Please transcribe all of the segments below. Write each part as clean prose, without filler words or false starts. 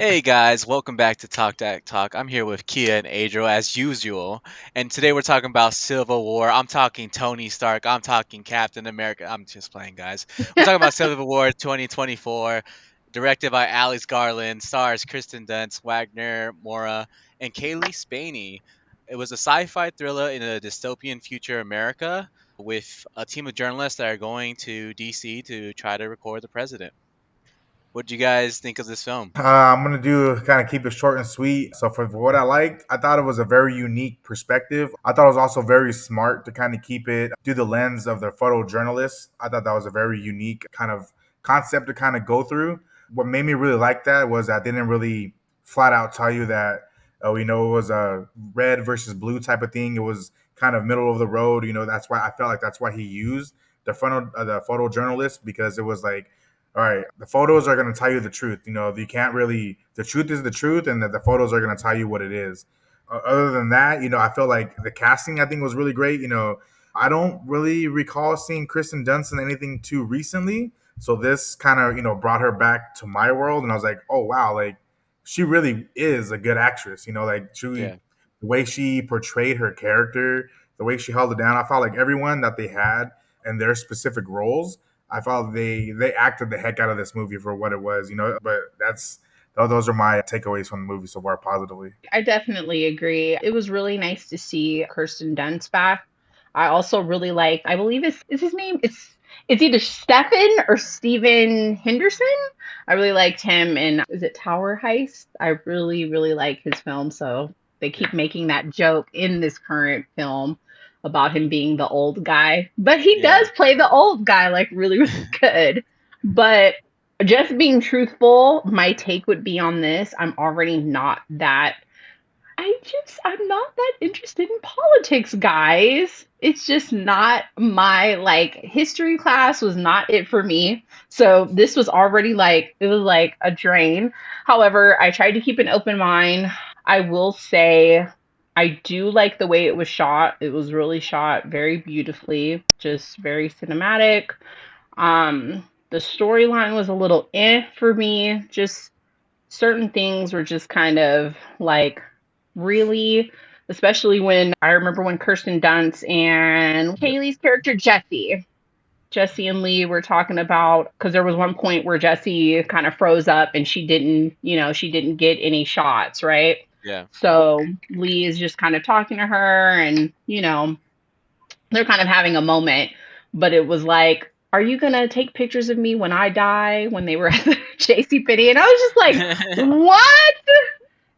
Hey guys, welcome back to Talk That Talk. I'm here with Kia and Adro as usual, and today we're talking about Civil War. I'm talking Tony Stark. I'm talking Captain America. I'm just playing, guys. We're talking about Civil War 2024, directed by Alice Garland, stars Kristen Dunst, Wagner Moura, and Kaylee Spaney. It was a sci-fi thriller in a dystopian future America with a team of journalists that are going to DC to try to record the president. What did you guys think of this film? I'm gonna do kind of keep it short and sweet. So for what I liked, I thought it was a very unique perspective. I thought it was also very smart to kind of keep it through the lens of the photojournalist. I thought that was a very unique kind of concept to kind of go through. What made me really like that was I didn't really flat out tell you that it was a red versus blue type of thing. It was kind of middle of the road. That's why I felt like that's why he used the photojournalist because it was like, all right, the photos are going to tell you the truth. You can't really, the truth is the truth, and that the photos are going to tell you what it is. Other than that, I feel like the casting, I think, was really great. I don't really recall seeing Kristen Dunst in anything too recently. So this kind of, brought her back to my world. And I was like, oh, wow, like she really is a good actress. Like Yeah. the way she portrayed her character, the way she held it down, I felt like everyone that they had in their specific roles, I felt they acted the heck out of this movie for what it was. But those are my takeaways from the movie so far positively. I definitely agree. It was really nice to see Kirsten Dunst back. I also really like, I believe is his name. It's either Stefan or Steven Henderson. I really liked him in, is it Tower Heist? I really, really like his film. So they keep making that joke in this current film about him being the old guy. But he Yeah. does play the old guy like really, really good. But just being truthful, my take would be on this. I'm already not that I'm not that interested in politics, guys. It's just not my like history class was not it for me. So this was already like it was like a drain. However, I tried to keep an open mind. I will say I do like the way it was shot. It was really shot very beautifully, just very cinematic. The storyline was a little for me. Just certain things were just kind of like really, especially when I remember when Kirsten Dunst and Yep. Haley's character Jesse and Lee were talking about because there was one point where Jesse kind of froze up and she didn't get any shots, right? Yeah. So Lee is just kind of talking to her and, they're kind of having a moment, but it was like, are you gonna take pictures of me when I die? When they were at the JC Penney, and I was just like, what?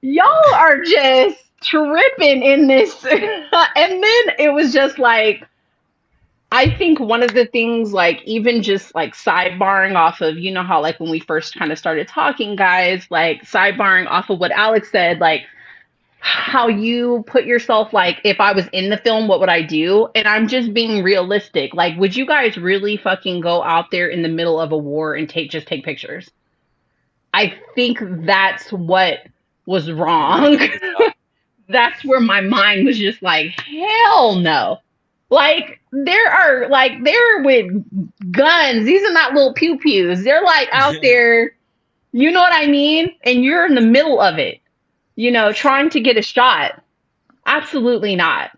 Y'all are just tripping in this. And then it was just like, I think one of the things, like, even just like sidebarring off of, how, like, when we first kind of started talking, guys, like, sidebarring off of what Alex said, like, how you put yourself, like, if I was in the film, what would I do? And I'm just being realistic. Like, would you guys really fucking go out there in the middle of a war and take pictures? I think that's what was Pretty much wrong. over the top. That's where my mind was just like, hell no. Like they're with guns. These are not little pew pews. They're like out there, you know what I mean? And you're in the middle of it, trying to get a shot. Absolutely not.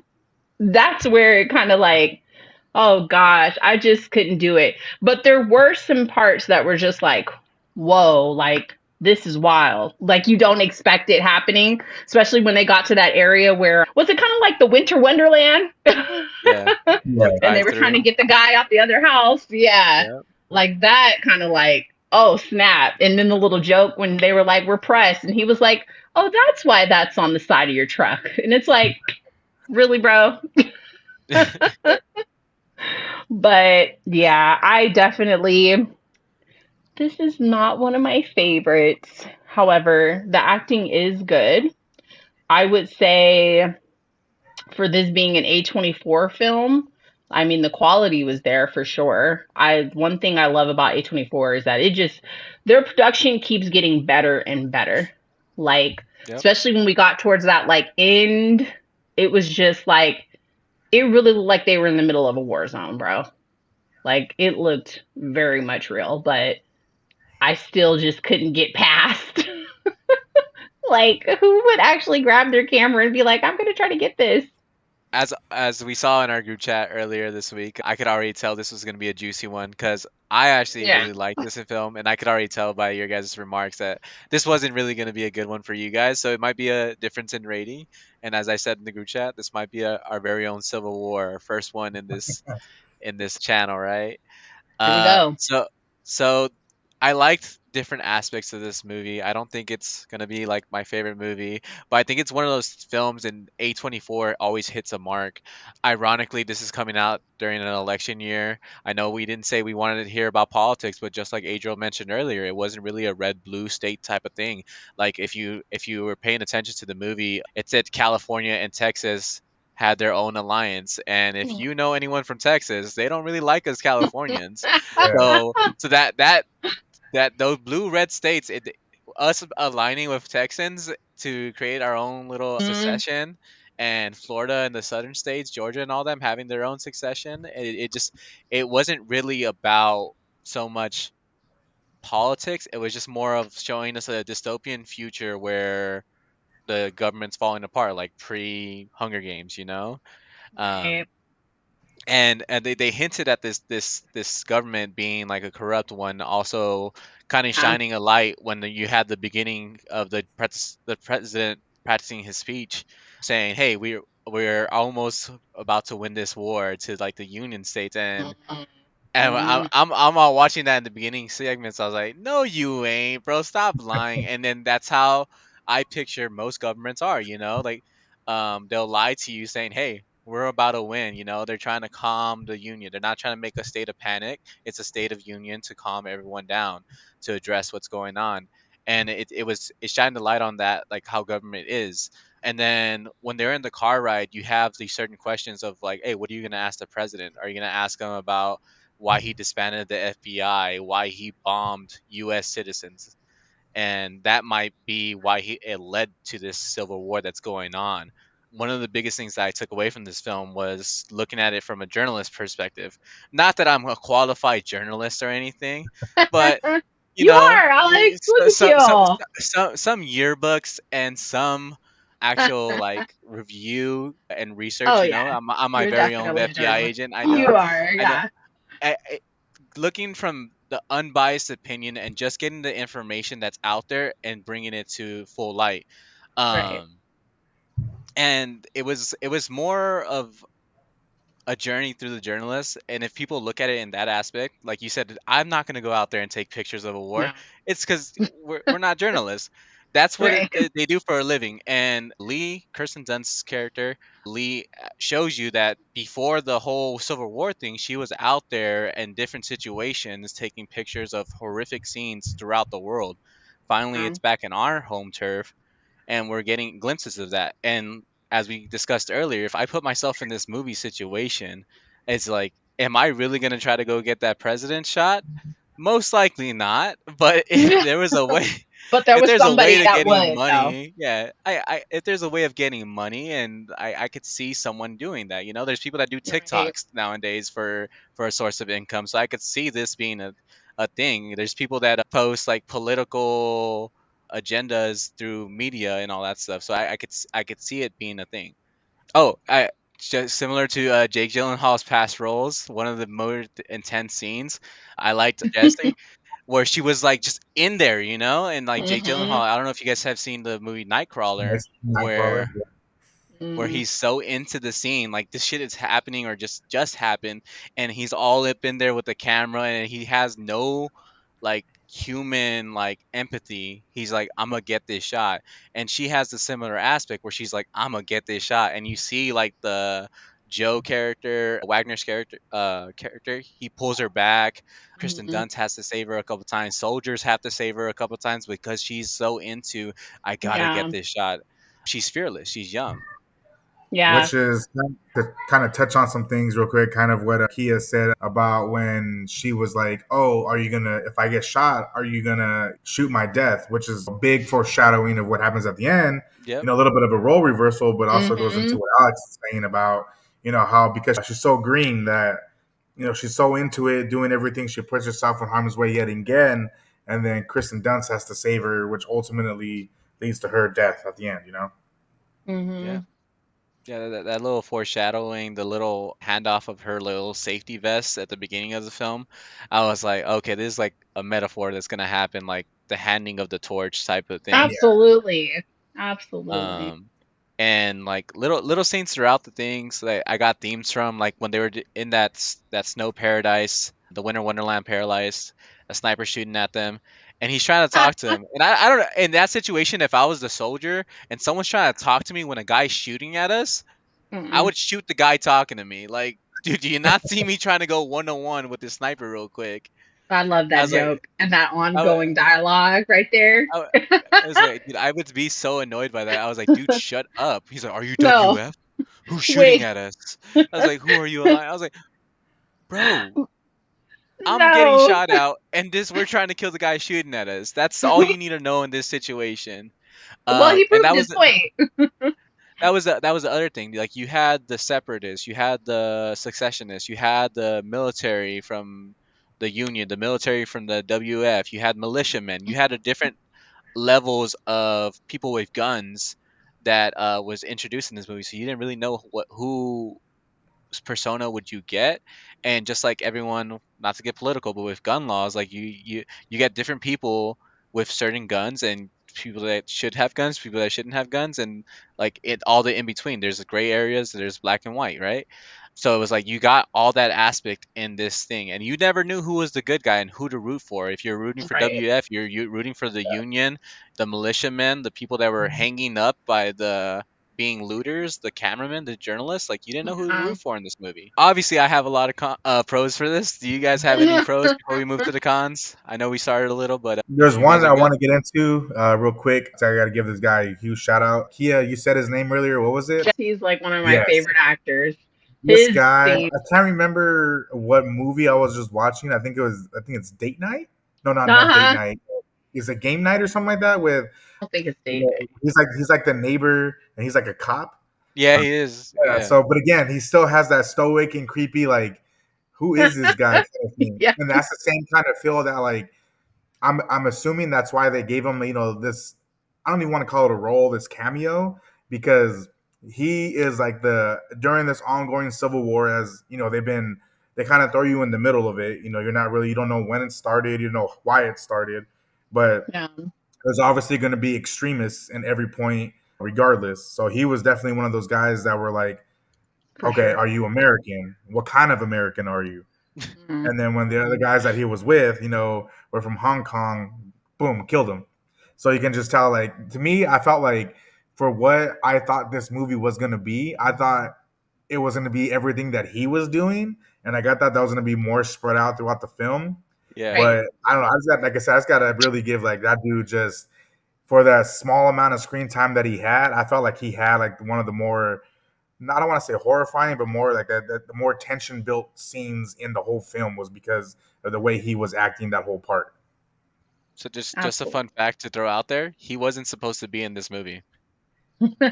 That's where it kind of like, oh gosh, I just couldn't do it. But there were some parts that were just like, whoa, like this is wild. Like you don't expect it happening, especially when they got to that area where was it kind of like the Winter Wonderland? Yeah. Yeah. Yep. And they Drive were trying to through. get the guy out the other house. Yeah. Yep. Like that kind of like, oh snap. And then the little joke when they were like, we're pressed. And he was like, oh, that's why that's on the side of your truck. And it's like, really, bro? But yeah, I definitely, this is not one of my favorites. However, the acting is good. I would say for this being an A24 film, I mean the quality was there for sure. I one thing I love about A24 is that it just their production keeps getting better and better. Like Yep. especially when we got towards that like end, it was just like it really looked like they were in the middle of a war zone, bro. Like it looked very much real, but I still just couldn't get past. Like, who would actually grab their camera and be like, I'm going to try to get this? As we saw in our group chat earlier this week, I could already tell this was going to be a juicy one because I actually Yeah. really liked this in film, and I could already tell by your guys' remarks that this wasn't really going to be a good one for you guys. So it might be a difference in rating. And as I said in the group chat, this might be our very own Civil War, first one in this channel, right? Here we go. So I liked different aspects of this movie. I don't think it's gonna be like my favorite movie, but I think it's one of those films, and A24 always hits a mark. Ironically, this is coming out during an election year. I know we didn't say we wanted to hear about politics, but just like Adriel mentioned earlier, it wasn't really a red blue state type of thing. Like if you were paying attention to the movie, it said California and Texas had their own alliance, and if you know anyone from Texas, they don't really like us Californians. Yeah. So that those blue red states, us aligning with Texans to create our own little Mm, secession, and Florida and the southern states, Georgia and all them having their own succession. It just it wasn't really about so much politics. It was just more of showing us a dystopian future where the government's falling apart, like pre Hunger Games, you know. Um, right. and they hinted at this government being like a corrupt one, also kind of Yeah. shining a light when you had the beginning of the president practicing his speech, saying, "Hey, we're almost about to win this war to like the Union states." And Mm, I'm all watching that in the beginning segments. I was like, "No, you ain't, bro. Stop lying." And then that's how I picture most governments are. You know, like they'll lie to you saying, "Hey, we're about to win." You know, they're trying to calm the union. They're not trying to make a state of panic. It's a state of union to calm everyone down, to address what's going on. And it shined the light on that, like how government is. And then when they're in the car ride, you have these certain questions of like, "Hey, what are you gonna ask the president? Are you gonna ask him about why he disbanded the FBI, why he bombed U.S. citizens?" And that might be why it led to this civil war that's going on. One of the biggest things that I took away from this film was looking at it from a journalist perspective. Not that I'm a qualified journalist or anything, but you you know, are, Alex. Look at you. some yearbooks and some actual like review and research. Oh, You know, yeah. I'm my You're very own definitely a FBI journalist. agent. You are, I know. yeah. Looking from the unbiased opinion and just getting the information that's out there and bringing it to full light. Right. Um, and it was more of a journey through the journalist. And if people look at it in that aspect, like you said, I'm not going to go out there and take pictures of a war. No. It's because we're not journalists. That's what Right. they do for a living. And Kirsten Dunst's character, Lee, shows you that before the whole Civil War thing, she was out there in different situations taking pictures of horrific scenes throughout the world. Finally, Yeah. it's back in our home turf, and we're getting glimpses of that. And as we discussed earlier, if I put myself in this movie situation, it's like, am I really going to try to go get that president shot? Most likely not. But if there was a way, But there if was there's a way somebody to that getting would, though. money, yeah, if there's a way of getting money, and I could see someone doing that. You know, there's people that do Right. TikToks nowadays for a source of income. So I could see this being a thing. There's people that post like political agendas through media and all that stuff. So I could see it being a thing. Oh, I just similar to Jake Gyllenhaal's past roles, one of the more intense scenes I liked Jesse, where she was like just in there, you know, and like Jake Gyllenhaal. Mm-hmm. I don't know if you guys have seen the movie Nightcrawler, Nice Nightcrawler. where Mm, he's so into the scene, like this shit is happening or just happened, and he's all up in there with the camera, and he has no like human like empathy. He's like, I'm gonna get this shot, and she has the similar aspect where she's like, I'm gonna get this shot, and you see like the Joe character, Wagner's character, he pulls her back. Kristen mm, Dunst has to save her a couple times. Soldiers have to save her a couple times because she's so into, I gotta get yeah. this shot. She's fearless. She's young. Yeah. Which is to kind of touch on some things real quick, kind of what Kia said about when she was like, "Oh, are you gonna? If I get shot, are you gonna shoot my death?" Which is a big foreshadowing of what happens at the end. Yep. A little bit of a role reversal, but also goes into Mm-hmm. what Alex is saying about how because she's so green that she's so into it, doing everything, she puts herself in harm's way yet again, and then Kristen Dunst has to save her, which ultimately leads to her death at the end. Yeah. Mhm. Yeah, that little foreshadowing, the little handoff of her little safety vest at the beginning of the film, I was like, okay, this is like a metaphor that's gonna happen, like the handing of the torch type of thing. Yeah, Absolutely. Absolutely. Um, and like little scenes throughout the things that I got themes from, like when they were in that snow paradise, the Winter Wonderland paradise, a sniper shooting at them, and he's trying to talk to him. And I don't know, in that situation, if I was the soldier and someone's trying to talk to me when a guy's shooting at us, I Mm-mm. would shoot the guy talking to me. Like, dude, do you not see me trying to go 1-on-1 with this sniper real quick? I love I that was like, joke and that I, ongoing dialogue right there. I, I was like, dude, I would be so annoyed by that. I was like, dude, shut up. He's like, are you No, WF? Who's shooting wait. at us? I was like, who are you alive? I was like, bro, I'm getting No. shot out, and this we're trying to kill the guy shooting at us. That's all you need to know in this situation. Well, he And proved his point. that was the other thing. Like you had the separatists, you had the secessionists, you had the military from the Union, the military from the WF, you had militiamen, you had a different levels of people with guns that was introduced in this movie. So you didn't really know what who persona would you get, and just like everyone, not to get political, but with gun laws, like you get different people with certain guns, and people that should have guns, people that shouldn't have guns, and like it all the in between, there's gray areas, there's black and white, right? So it was like you got all that aspect in this thing, and you never knew who was the good guy and who to root for. If you're rooting for Right. WF, you're rooting for the Union, the militiamen, the people that were hanging up by the being looters, the cameraman, the journalist. Like you didn't know who to Yeah. root for in this movie. Obviously, I have a lot of pros for this. Do you guys have any pros before we move to the cons? I know we started a little, but there's you one guys that are I good. want to get into real quick. So I got to give this guy a huge shout out. Kia, you said his name earlier. What was it? He's like one of my Yes, favorite actors. this His guy. theme. I can't remember what movie I was just watching. I think it was. I think it's Date Night. No, not Date Uh-huh. Night. Is it Game Night or something like that? With I don't think it's date night. he's like the neighbor and he's like a cop. Yeah, he is. Yeah. Yeah, So, but again, he still has that stoic and creepy like, who is this guy kind of thing. Yeah. And that's the same kind of feel that like I'm assuming that's why they gave him this. I don't even want to call it a role, this cameo, because he is like the during this ongoing civil war. As they kind of throw you in the middle of it. You're not really, you don't know when it started, you know why it started, but Yeah. there's obviously going to be extremists in every point, regardless. So he was definitely one of those guys that were like, For okay, sure. are you American? What kind of American are you? Mhm. And then when the other guys that he was with, were from Hong Kong, boom, killed him. So you can just tell, like, to me, I felt like for what I thought this movie was going to be, I thought it was going to be everything that he was doing. And I got that was going to be more spread out throughout the film. yeah. Right. But I don't know. Like I said, I just got to really give, like, that dude just, for that small amount of screen time that he had, I felt like he had, like, one of the more, I don't want to say horrifying, but more like the more tension built scenes in the whole film was because of the way he was acting that whole part. So just a Absolutely. fun fact to throw out there: he wasn't supposed to be in this movie.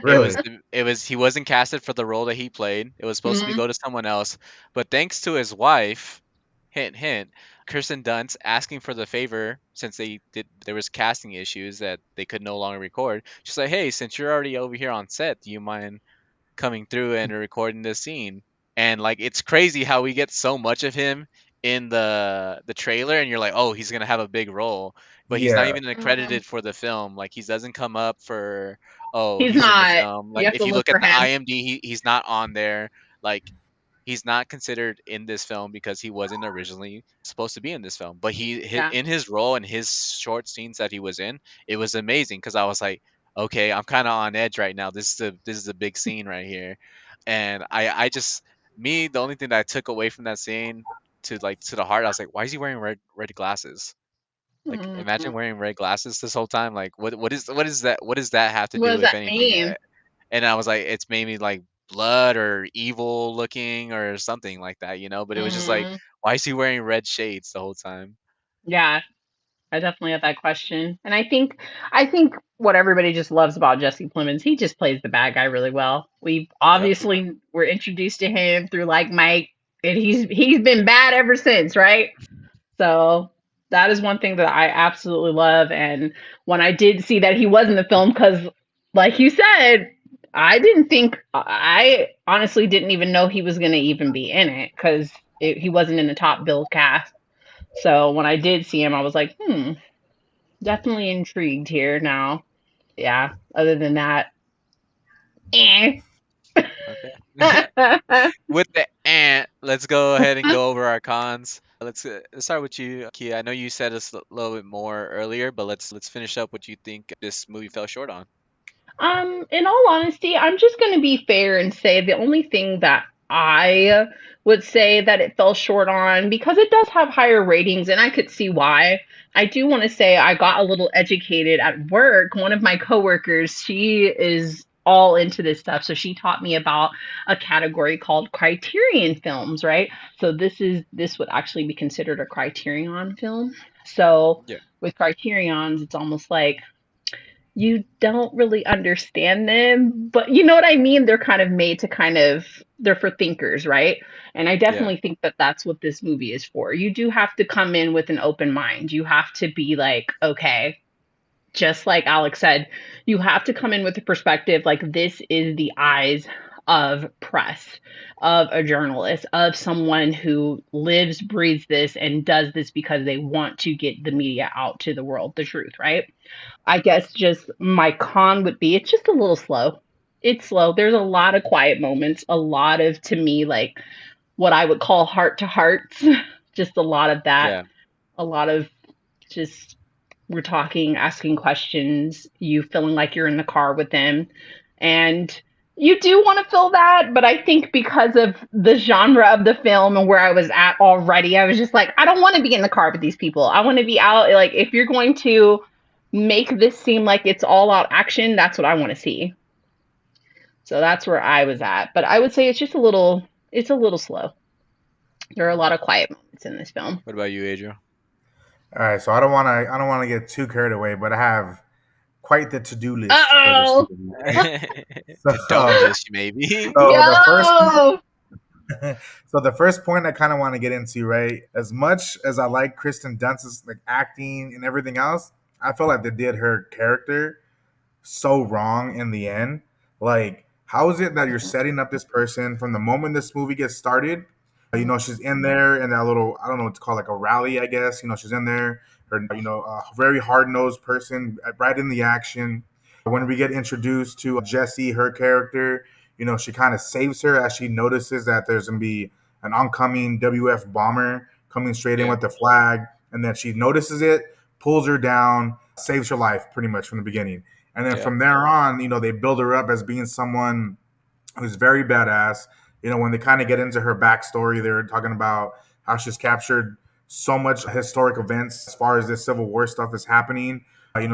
Really? It was he wasn't casted for the role that he played. It was supposed to be Mhm. go to someone else, but thanks to his wife, hint hint, Kirsten Dunst asking for the favor since there was casting issues that they could no longer record. She's like, "Hey, since you're already over here on set, do you mind coming through and recording this scene?" And like it's crazy how we get so much of him in the trailer, and you're like, "Oh, he's gonna have a big role," but he's not Yeah. even Mhm. accredited for the film. Like he doesn't come up for, "Oh, He's he's in the not. film." You Like have if to you look look at for the him. IMDb, he's not on there. Like he's not considered in this film because he wasn't originally supposed to be in this film. But Yeah. in his role and his short scenes that he was in, it was amazing because I was like, okay, I'm kind of on edge right now. This is a big scene right here, and I just me the only thing that I took away from that scene to the heart, I was like, why is he wearing red glasses? Like imagine Mhm. wearing red glasses this whole time. Like what does that have to What do does with that anything? mean? And I was like, it's maybe like blood or evil looking or something like that, you know. But it was just like, Mhm. why is he wearing red shades the whole time? Yeah. I definitely have that question. And I think what everybody just loves about Jesse Plemons, he just plays the bad guy really well. We Yep. obviously were introduced to him through like Mike, and he's been bad ever since, right? So That is one thing that I absolutely love. And when I did see that he was in the film, because like you said, I didn't think, I honestly didn't even know he was going to even be in it because he wasn't in the top bill cast. So when I did see him, I was like, definitely intrigued here now. Yeah. Other than that, eh. Okay. With the ant, let's go ahead and go over our cons. Let's start with you, Kia. I know you said this a little bit more earlier, but let's finish up what you think this movie fell short on. In all honesty, I'm just going to be fair and say the only thing that I would say that it fell short on, because it does have higher ratings, and I could see why. I do want to say I got a little educated at work. One of my coworkers, she is all into this stuff. So she taught me about a category called criterion films, right? So this would actually be considered a criterion film. So Yeah. with criterions, it's almost like you don't really understand them, but you know what I mean? They're kind of made to they're for thinkers, right? And I Yeah. definitely think that that's what this movie is for. You do have to come in with an open mind. You have to be like, okay, just like Alex said, you have to come in with a perspective like this is the eyes of press, of a journalist, of someone who lives, breathes this, and does this because they want to get the media out to the world, the truth, right? I guess just my con would be it's just a little slow. It's slow. There's a lot of quiet moments, a lot of, to me, like what I would call heart to hearts. Just a lot of that, Yeah. a lot of just we're talking, asking questions, you feeling like you're in the car with them. And you do want to feel that, but I think because of the genre of the film and where I was at already, I was just like, I don't want to be in the car with these people. I want to be out. Like, if you're going to make this seem like it's all out action, that's what I want to see. So that's where I was at. But I would say it's a little slow. There are a lot of quiet moments in this film. What about you, Adriel? All right, so I don't want to get too carried away, but I have quite the to-do Uh list for this oh. movie. So, The don't list, maybe. so the first Yo. so the first point I kind of want to get into, right? As much as I like Kristen Dunst's like acting and everything else, I feel like they did her character so wrong in the end. Like, how is it that you're setting up this person from the moment this movie gets started? She's in there in that little, I don't know what to call, like a rally, I guess. She's in there, her, a very hard nosed person right in the action. When we get introduced to Jessie, her character, she kind of saves her as she notices that there's going to be an oncoming WF bomber coming straight in Yeah. with the flag. And then she notices it, pulls her down, saves her life pretty much from the beginning. And then Yeah. from there on, they build her up as being someone who's very badass. When they kind of get into her backstory, they're talking about how she's captured so much historic events as far as this Civil War stuff is happening.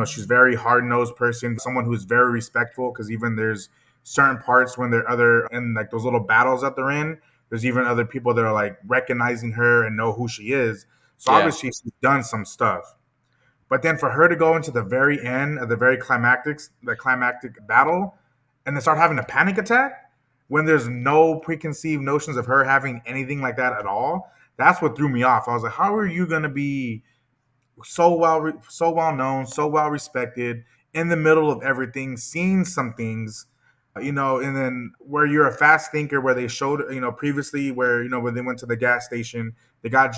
She's very hard nosed person, someone who's very respectful because even there's certain parts when they're other in like those little battles that they're in. There's even other people that are like recognizing her and know who she is. So Yeah. obviously she's done some stuff. But then for her to go into the very end of the climactic battle, and then start having a panic attack when there's no preconceived notions of her having anything like that at all, that's what threw me off. I was like, how are you going to be so well known, so well respected, in the middle of everything, seeing some things, and then where you're a fast thinker, where they showed, previously, where when they went to the gas station,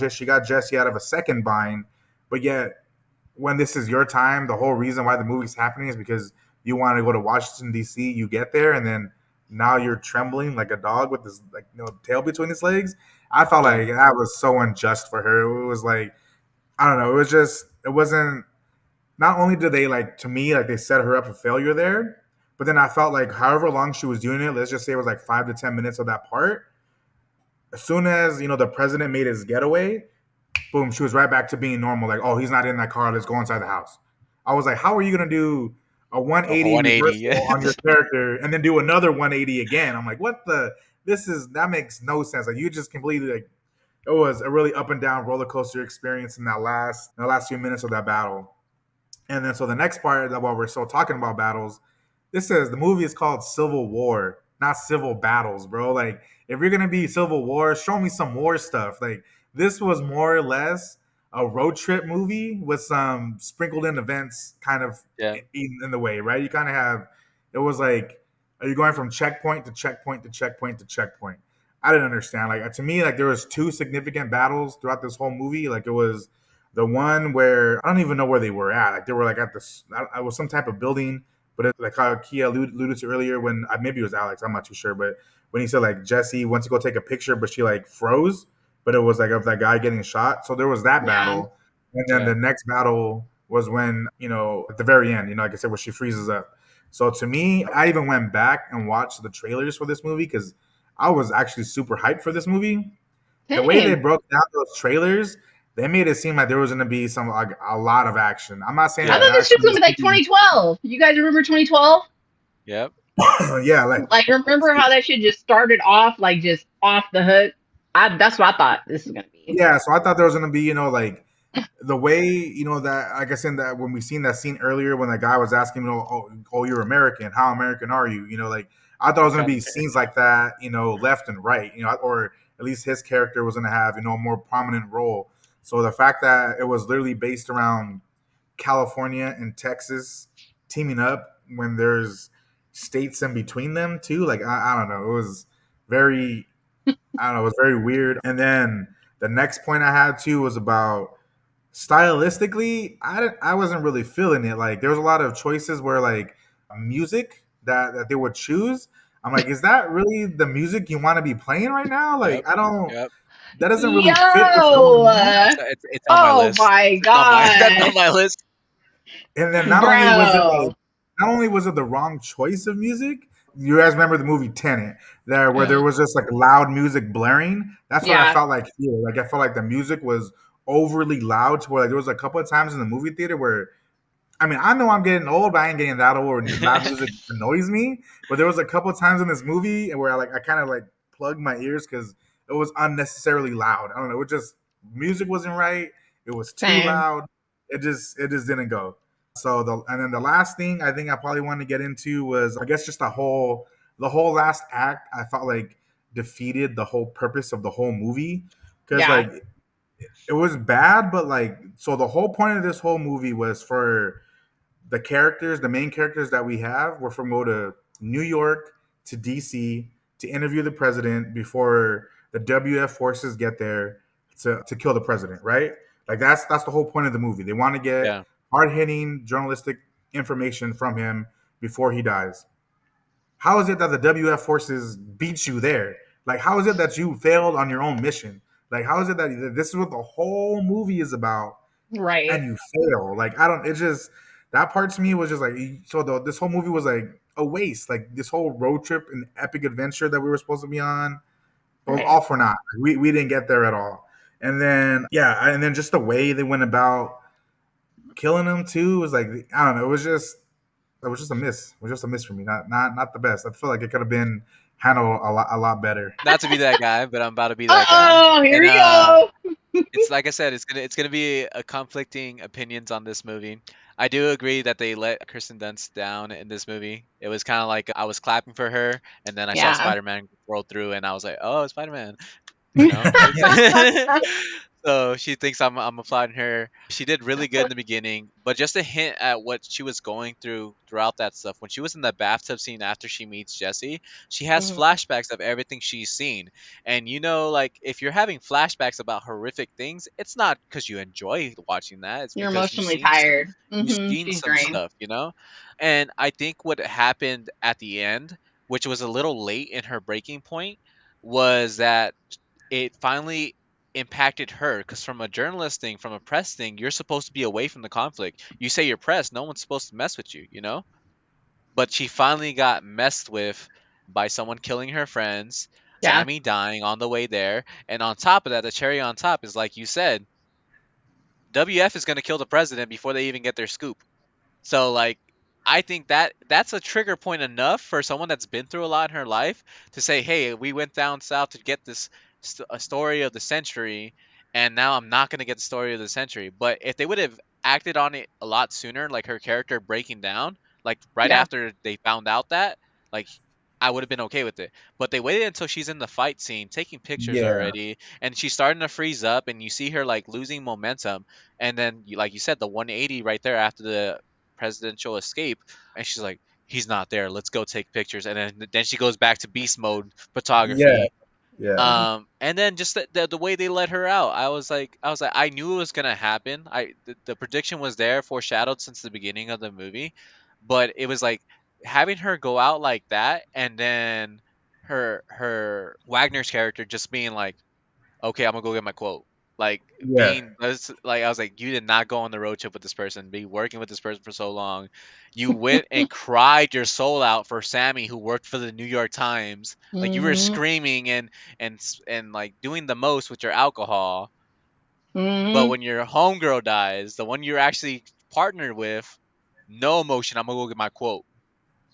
she got Jesse out of a second bind, but yet when this is your time, the whole reason why the movie's happening is because you want to go to Washington D.C. You get there, and then now you're trembling like a dog with this like tail between his legs. I felt Yeah. like that was so unjust for her. It was like I don't know. It wasn't. Not only did they like to me like they set her up for failure there, but then I felt like however long she was doing it, let's just say it was like 5 to 10 minutes of that part. As soon as the president made his getaway, boom, she was right back to being normal. Like, oh, he's not in that car. Let's go inside the house. I was like, how are you gonna do a A 180 180. reversal on your character and then do another 180 again? I'm like, what the? That makes no sense. Like, you just completely like it was a really up and down roller coaster experience in the last few minutes of that battle. And then so the next part that while we're still talking about battles, this says the movie is called Civil War, not civil battles, bro. Like if you're gonna be Civil War, show me some war stuff. Like this was more or less a road trip movie with some sprinkled in events kind of Yeah. in the way, right? You kind of have it was like, are you going from checkpoint to checkpoint to checkpoint to checkpoint? I didn't understand. Like to me, like there was two significant battles throughout this whole movie. Like it was the one where I don't even know where they were at. Like they were like at this, I was some type of building, but it, like how Kia alluded to earlier when maybe it was Alex, I'm not too sure, but when he said like Jesse went to go take a picture, but she like froze, but it was like of that guy getting shot. So there was that Yeah. battle, and then Yeah. the next battle was when at the very end, like I said, where she freezes up. So to me, I even went back and watched the trailers for this movie because I was actually super hyped for this movie. The way they Same. broke down those trailers, they made it seem like there was going to be some like a lot of action. I'm not saying I that Yeah. the thought this shit action was was gonna be like 2012. You guys remember 2012? Yep. yeah, like Like, remember how that shit just started off like just off the hook? That's what I thought this was gonna be. yeah. So I thought there was going to be like the way that like I said that when we seen that scene earlier when that guy was asking oh you're American, how American are you, like I thought it was going to be scenes like that, left and right, or at least his character was going to have a more prominent role. So the fact that it was literally based around California and Texas teaming up when there's states in between them too, like I don't know, it was very, I don't know, it was very weird. And then the next point I had too was about stylistically, I wasn't really feeling it. Like there was a lot of choices where like music that they would choose. I'm like, is that really the music you want to be playing right now? Yep. Like I don't. Yep. That doesn't really fit what's going Yo! on. It's on my Oh list. my It's on my that's on god. my list. And then Bro. not only was it the wrong choice of music. You guys remember the movie Tenet, there where there Yeah. was just like loud music blaring. That's what I Yeah. felt like here. Like I felt like the music was overly loud to where like there was a couple of times in the movie theater where I mean, I know I'm getting old, but I ain't getting that old. And loud music annoys me. But there was a couple of times in this movie where I kind of like plugged my ears because it was unnecessarily loud. I don't know. It just music wasn't right. It was too Same. loud. It just didn't go. So and then the last thing I think I probably wanted to get into was I guess just the whole last act. I felt like defeated the whole purpose of the whole movie because Yeah. like it was bad, but like so the whole point of this whole movie was for the main characters that we have, were from go to New York to DC to interview the president before the WF forces get there to kill the president, right? Like that's the whole point of the movie. They want to get Yeah. hard hitting journalistic information from him before he dies. How is it that the WF forces beat you there? Like, how is it that you failed on your own mission? Like, how is it that this is what the whole movie is about? Right. And you fail. Like I don't. It just that part to me was just like so. This whole movie was like a waste. Like this whole road trip and epic adventure that we were supposed to be on, it was Right. all for naught. We didn't get there at all. And then and then just the way they went about killing him too was like I don't know. It was just a miss. It was just a miss for me. Not the best. I feel like it could have been handled a lot better. Not to be that guy, but I'm about to be Uh that guy. oh, here And we go. it's like I said, it's gonna be a conflicting opinions on this movie. I do agree that they let Kristen Dunst down in this movie. It was kind of like I was clapping for her, and then I saw Yeah. Spider-Man roll through, and I was like, "Oh, Spider-Man!" You know. So she thinks I'm applauding her. She did really good in the beginning, but just a hint at what she was going through throughout that stuff. When she was in the bathtub scene after she meets Jesse, she has Mhm. flashbacks of everything she's seen. And like if you're having flashbacks about horrific things, it's not because you enjoy watching that. It's You're because emotionally tired. you've Hmm. seen She's some drained. stuff. And I think what happened at the end, which was a little late in her breaking point, was that it finally impacted her because from a journalist thing, from a press thing, you're supposed to be away from the conflict. You say you're press, no one's supposed to mess with you. But she finally got messed with by someone killing her friends, Yeah. Tammy dying on the way there, and on top of that, the cherry on top is like you said, WF is going to kill the president before they even get their scoop. So like I think that's a trigger point enough for someone that's been through a lot in her life to say, "Hey, we went down south to get this a story of the century, and now I'm not going to get the story of the century." But if they would have acted on it a lot sooner, like her character breaking down, like right Yeah. after they found out that, like I would have been okay with it. But they waited until she's in the fight scene, taking pictures Yeah, already, and she's starting to freeze up, and you see her like losing momentum, and then like you said, the 180 right there after the presidential escape, and she's like, "He's not there. Let's go take pictures." And then she goes back to beast mode yeah, photography. yeah, And then just the way they let her out, I was like, I knew it was gonna happen. The prediction was there, foreshadowed since the beginning of the movie, but it was like having her go out like that, and then her Wagner's character just being like, okay, I'm gonna go get my quote. Like yeah, being like I was like, you did not go on the road trip with this person, be working with this person for so long. You went and cried your soul out for Sammy, who worked for the New York Times. Like you were Mhm. screaming and like doing the most with your alcohol. But Mhm. when your homegirl dies, the one you're actually partnered with, no emotion. I'm gonna go get my quote.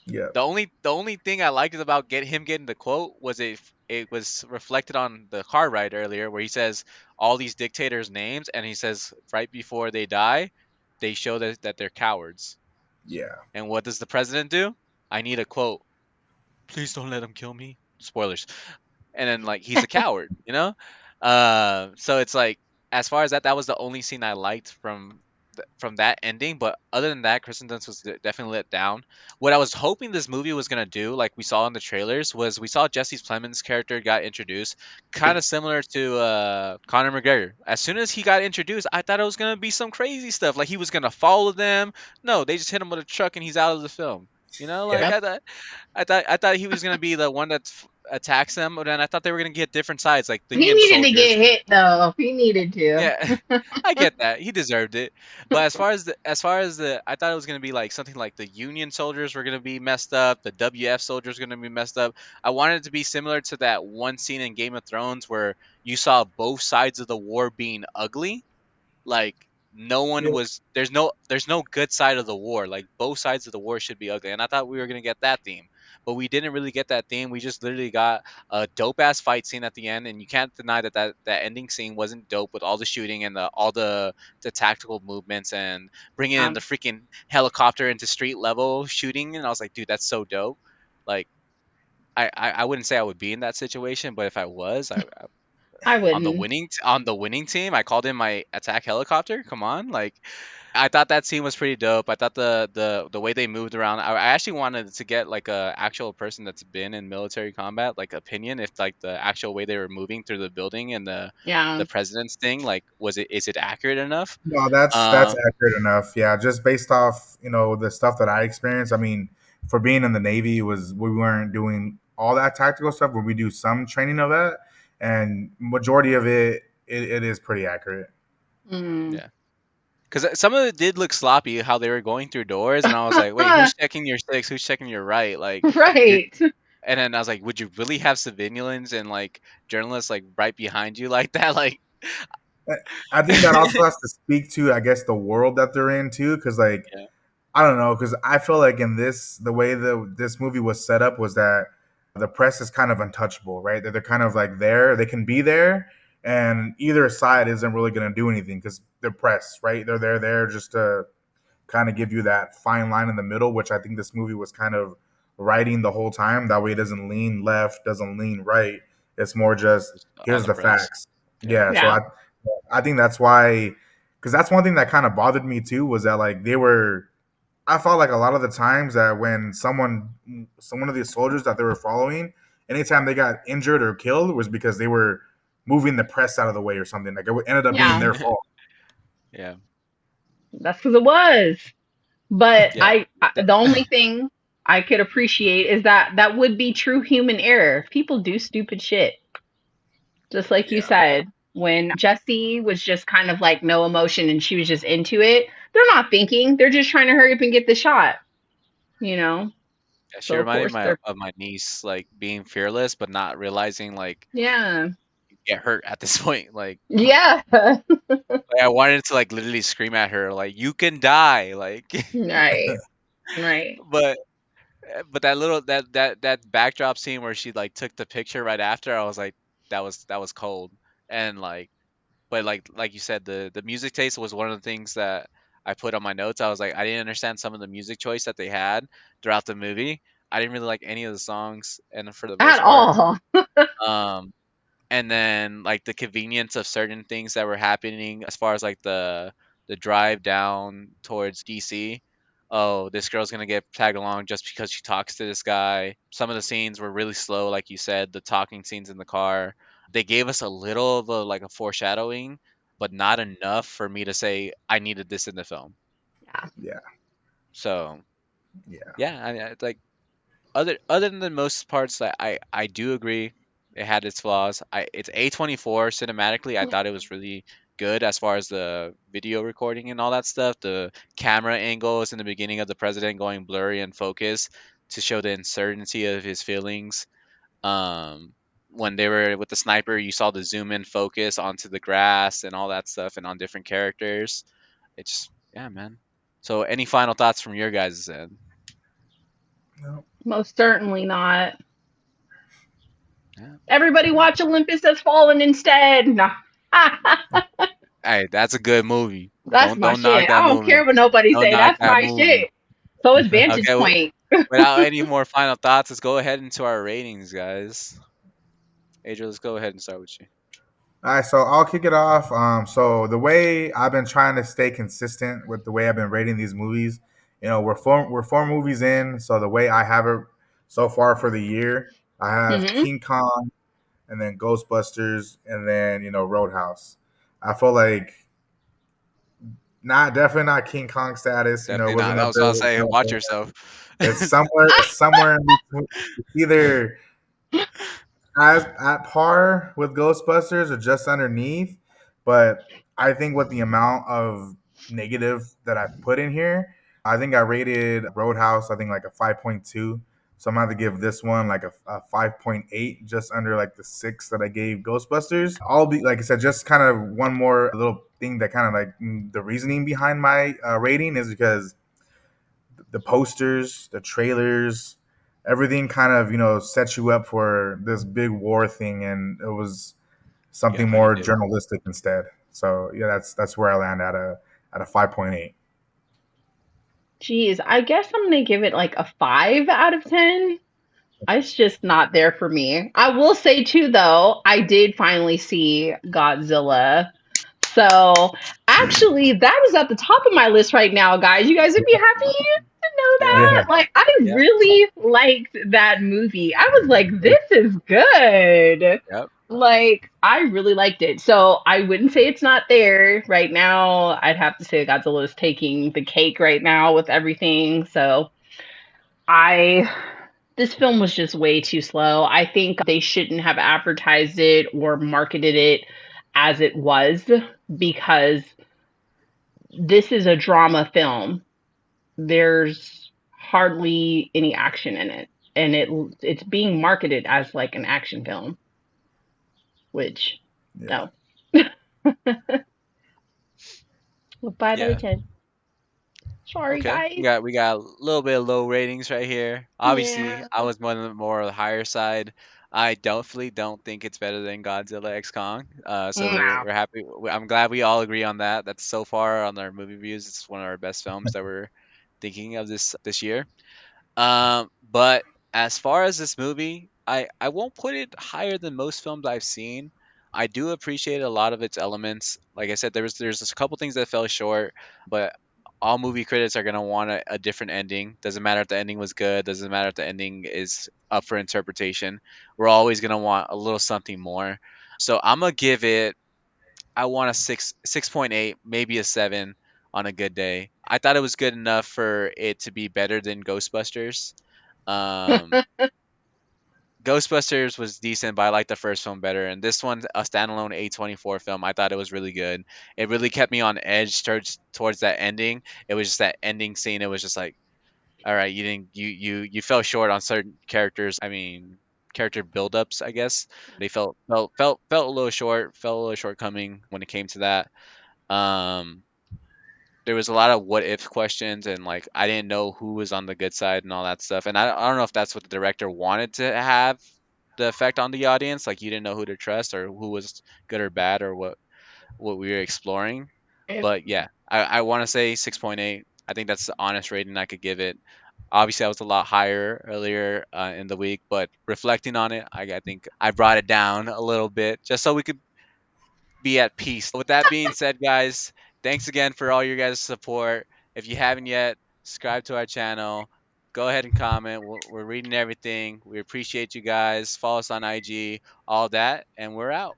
yeah, The only thing I liked about him getting the quote was it was reflected on the car ride earlier where he says all these dictators' names, and he says right before they die, they show that they're cowards. yeah, And what does the president do? I need a quote. Please don't let him kill me. Spoilers. And then like he's a coward, you know. So it's like as far as that was the only scene I liked from that ending. But other than that, Kristen Dunst was definitely let down. What I was hoping this movie was gonna do, like we saw in the trailers, was we saw Jesse Plemons' character got introduced, kind of similar to Conor McGregor. As soon as he got introduced, I thought it was gonna be some crazy stuff, like he was gonna follow them. No, they just hit him with a truck and he's out of the film. You know, yeah. like Yep. I thought he was gonna be the one that attacks them, but then I thought they were gonna get different sides, like the He Union needed to soldiers. get hit though. He needed to. Yeah, I get that. He deserved it. But as far as the I thought it was gonna be like something like the Union soldiers were gonna be messed up, the WF soldiers were gonna be messed up. I wanted it to be similar to that one scene in Game of Thrones where you saw both sides of the war being ugly. Like no one was there's no good side of the war. Like both sides of the war should be ugly. And I thought we were gonna get that theme. But we didn't really get that theme. We just literally got a dope ass fight scene at the end, and you can't deny that ending scene wasn't dope with all the shooting and all the tactical movements and bringing in the Um, freaking helicopter into street level shooting. And I was like, dude, that's so dope. Like I wouldn't say I would be in that situation, but if I was, I I on the wouldn't. winning team, I called in my attack helicopter. Come on, like I thought that scene was pretty dope. I thought the way they moved around. I actually wanted to get like a actual person that's been in military combat, like opinion, if like the actual way they were moving through the building and Yeah. the president's thing, like is it accurate enough? No, that's Um, accurate enough. Yeah, just based off the stuff that I experienced. I mean, for being in the Navy, was we weren't doing all that tactical stuff, but we do some training of that, and majority of it is pretty accurate. Mm. yeah, because some of it did look sloppy how they were going through doors, and I was like, wait, who's checking your six? Who's checking your right? Like you're. Right. And then I was like, would you really have civilians and like journalists like right behind you like that? Like, I think that also has to speak to, I guess, the world that they're in too, because like yeah, I don't know, because I feel like in the way this movie was set up was that the press is kind of untouchable, right? That they're kind of like there, they can be there, and either side isn't really going to do anything because they're press, right? They're there just to kind of give you that fine line in the middle, which I think this movie was kind of writing the whole time. That way, it doesn't lean left, doesn't lean right. It's more just just on here's the the press. facts. Yeah, Yeah, so Yeah. I think that's why, because that's one thing that kind of bothered me too was that like they were. I felt like a lot of the times that when someone of these soldiers that they were following, anytime they got injured or killed was because they were moving the press out of the way or something. Like it ended up being Yeah. their fault. yeah, That's because it was. But yeah. That, the only thing I could appreciate is that that would be true human error. People do stupid shit. Just like you Yeah, said, when Jesse was just kind of like no emotion and she was just into it, they're not thinking. They're just trying to hurry up and get the shot, you know? yeah, she So of reminded course me they're, of my niece, like being fearless, but not realizing like yeah. you get hurt at this point. Yeah. Like I wanted to like literally scream at her, like you can die, like. Right. Right. but but that backdrop scene where she like took the picture right after, I was like, that was cold, and like. But like you said, the music taste was one of the things that I put on my notes. I was like, I didn't understand some of the music choice that they had throughout the movie. I didn't really like any of the songs, and for the At most part, all. um, and then like the convenience of certain things that were happening as far as like the drive down towards DC. Oh, this girl's gonna get tagged along just because she talks to this guy. Some of the scenes were really slow, like you said, the talking scenes in the car. They gave us a little of like a foreshadowing, but not enough for me to say I needed this in the film. Yeah. Yeah, So yeah, yeah, it's like other than the most parts that I do agree it had its flaws. It's A24 cinematically. I thought it was really good as far as the video recording and all that stuff. The camera angles in the beginning of the president going blurry and focus to show the uncertainty of his feelings. Um, when they were with the sniper, you saw the zoom in focus onto the grass and all that stuff and on different characters. It's yeah, man. So any final thoughts from your guys' end? no, Most certainly not. Yeah. Everybody Yeah. watch Olympus Has Fallen instead. Nah. Hey, that's a good movie. That's my Don't knock shit. that I don't care movie. what nobody Don't say. knock That's that my movie. shit. So is Vantage Okay, Point. without any more final thoughts, let's go ahead into our ratings, guys. Adrian, let's go ahead and start with you. All right, so I'll kick it off. So the way I've been trying to stay consistent with the way I've been rating these movies, we're four movies in. So the way I have it so far for the year, I have Hmm. King Kong, and then Ghostbusters, and then Roadhouse. I feel like not definitely not King Kong status. It Definitely not. wasn't I up was there. about to say, watch yourself. It's somewhere in between. It's either as at par with Ghostbusters or just underneath. But I think with the amount of negative that I've put in here, I think I rated Roadhouse, I think like a 5.2. So I'm gonna have to give this one like a 5.8, just under like the six that I gave Ghostbusters. I'll be like I said, just kind of one more little thing that kind of like the reasoning behind my rating is because the posters, the trailers, everything kind of sets you up for this big war thing, and it was Yeah, something no, you more did. journalistic instead. So yeah, that's where I land at a 5.8. Jeez, I guess I'm gonna give it like a 5 out of 10. It's just not there for me. I will say too, though, I did finally see Godzilla. So actually, that is at the top of my list right now, guys. You guys would be happy to know Yeah, that. Yeah, Like, I yeah, really liked that movie. I was like, this is good. yep. Like, I really liked it. So I wouldn't say it's not there right now. I'd have to say Godzilla is taking the cake right now with everything. So I this film was just way too slow. I think they shouldn't have advertised it or marketed it as it was because this is a drama film. There's hardly any action in it, and it's being marketed as like an action film, which yeah. no. Well, 5 out of Yeah. 10. Sorry, Okay, guys. we got a little bit of low ratings right here. Obviously, Yeah. I was one of the more on the higher side. I definitely don't think it's better than Godzilla X Kong. So No. we're happy. I'm glad we all agree on that. That's so far on our movie reviews. It's one of our best films that we're thinking of this year. But as far as this movie, I won't put it higher than most films I've seen. I do appreciate a lot of its elements. Like I said, there's just a couple things that fell short, but all movie critics are gonna want a different ending. Doesn't matter if the ending was good. Doesn't matter if the ending is up for interpretation. We're always gonna want a little something more. So I'm gonna give it. I want a 6.8, maybe a 7 on a good day. I thought it was good enough for it to be better than Ghostbusters. Um, Ghostbusters was decent, but I liked the first film better. And this one, a standalone A24 film, I thought it was really good. It really kept me on edge towards that ending. It was just that ending scene. It was just like, all right, you didn't you fell short on certain characters. I mean, character buildups, I guess. They felt a little short, felt a little shortcoming when it came to that. Um, there was a lot of what if questions, and like I didn't know who was on the good side and all that stuff. And I don't know if that's what the director wanted to have the effect on the audience, like you didn't know who to trust or who was good or bad or what we were exploring. If But yeah, I want to say 6.8. I think that's the honest rating I could give it. Obviously, I was a lot higher earlier in the week, but reflecting on it, I think I brought it down a little bit just so we could be at peace. With that being said, guys, thanks again for all your guys' support. If you haven't yet, subscribe to our channel. Go ahead and comment. We're reading everything. We appreciate you guys. Follow us on IG, all that, and we're out.